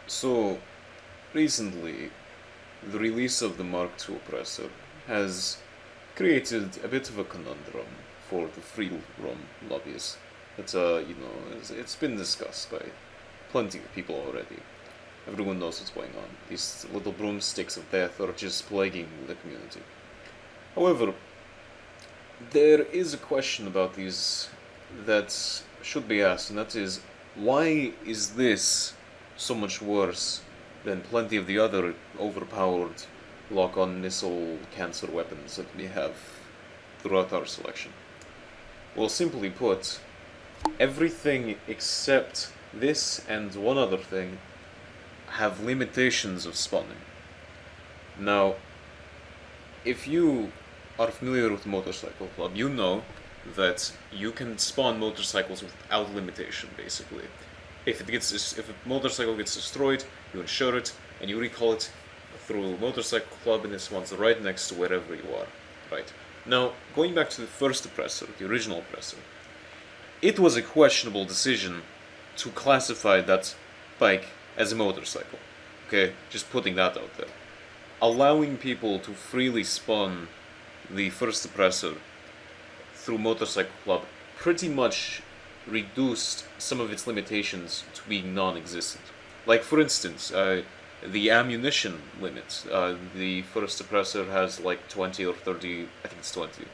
So, recently, the release of the Mark II Oppressor has created a bit of a conundrum for the free roam lobbies. It's been discussed by plenty of people already. Everyone knows what's going on. These little broomsticks of death are just plaguing the community. However, there is a question about these that should be asked, and that is, why is this so much worse than plenty of the other overpowered lock-on missile cancer weapons that we have throughout our selection? Well, simply put, everything except this and one other thing have limitations of spawning. Now, if you are familiar with Motorcycle Club, you know that you can spawn motorcycles without limitation, basically. If a motorcycle gets destroyed, you insure it and you recall it through Motorcycle Club, and it spawns right next to wherever you are. Right. Now, going back to the first Oppressor, the original Oppressor, it was a questionable decision to classify that bike as a motorcycle. Okay, just putting that out there. Allowing people to freely spawn the first Oppressor through Motorcycle Club pretty much reduced some of its limitations to being non-existent. Like, for instance, the ammunition limit. The first Oppressor has like 20 or 30, I think it's 20,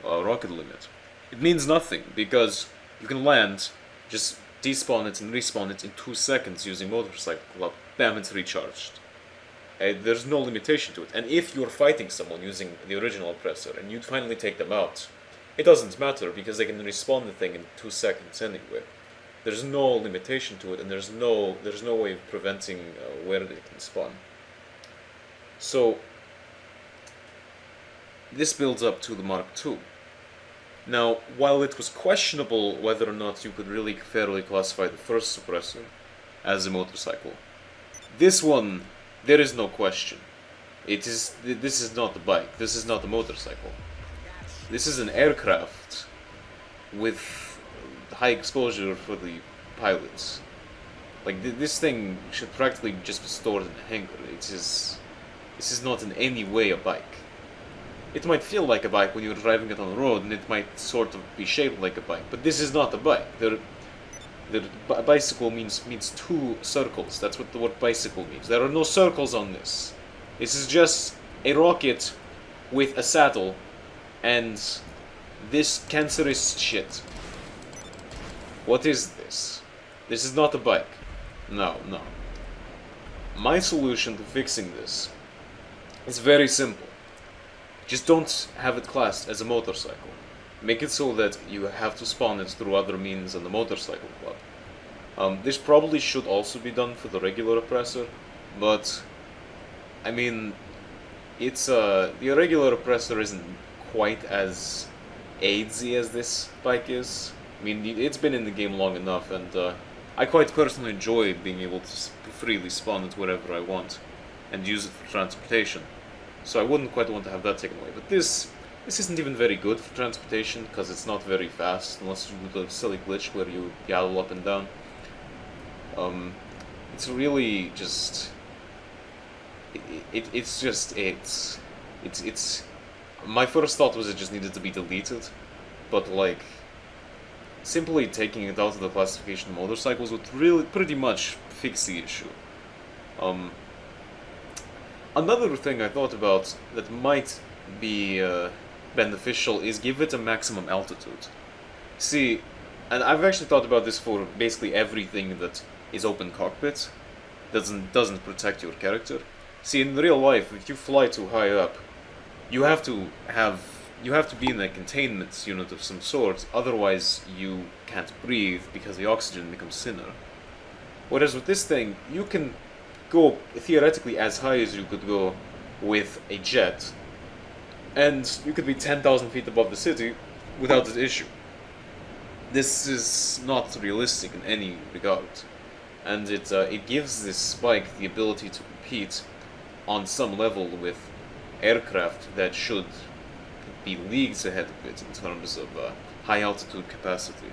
rocket limit. It means nothing, because you can land, just despawn it and respawn it in 2 seconds using Motorcycle Club. Bam, it's recharged. There's no limitation to it. And if you're fighting someone using the original Oppressor and you finally take them out, it doesn't matter, because they can respawn the thing in 2 seconds anyway. There's no limitation to it, and there's no way of preventing where they can spawn. So this builds up to the Mark II. Now, while it was questionable whether or not you could really fairly classify the first Suppressor as a motorcycle, this one, there is no question. This is not a bike, this is not a motorcycle. This is an aircraft with high exposure for the pilots. Like, this thing should practically just be stored in a hangar. This is not in any way a bike. It might feel like a bike when you're driving it on the road, and it might sort of be shaped like a bike, but this is not a bike. The bicycle means two circles. That's what the word bicycle means. There are no circles on this. This is just a rocket with a saddle and this cancerous shit. What is this? This is not a bike. No. My solution to fixing this is very simple. Just don't have it classed as a motorcycle. Make it so that you have to spawn it through other means than the Motorcycle Club. This probably should also be done for the regular Oppressor, but I mean, the irregular Oppressor isn't quite as AIDSy as this bike is. I mean, it's been in the game long enough, and I quite personally enjoy being able to freely spawn it wherever I want and use it for transportation. So I wouldn't quite want to have that taken away. But this isn't even very good for transportation, because it's not very fast unless you do the silly glitch where you yaddle up and down. It's really just it's my first thought was it just needed to be deleted, but like simply taking it out of the classification of motorcycles would really pretty much fix the issue. Another thing I thought about that might be beneficial is give it a maximum altitude. See, and I've actually thought about this for basically everything that is open cockpit, doesn't protect your character. See, in real life, if you fly too high up, you have to be in a containment unit of some sort, otherwise you can't breathe because the oxygen becomes thinner. Whereas with this thing, you can go theoretically as high as you could go with a jet, and you could be 10,000 feet above the city without an issue. This is not realistic in any regard, and it gives this bike the ability to compete on some level with aircraft that should be leagues ahead of it in terms of high altitude capacity.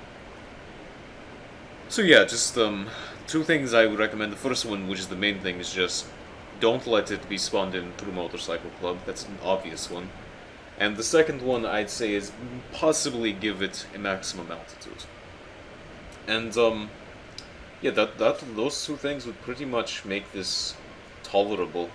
So yeah, just Two things I would recommend. The first one, which is the main thing, is just don't let it be spawned in through Motorcycle Club. That's an obvious one. And the second one I'd say is possibly give it a maximum altitude. And yeah, that those two things would pretty much make this tolerable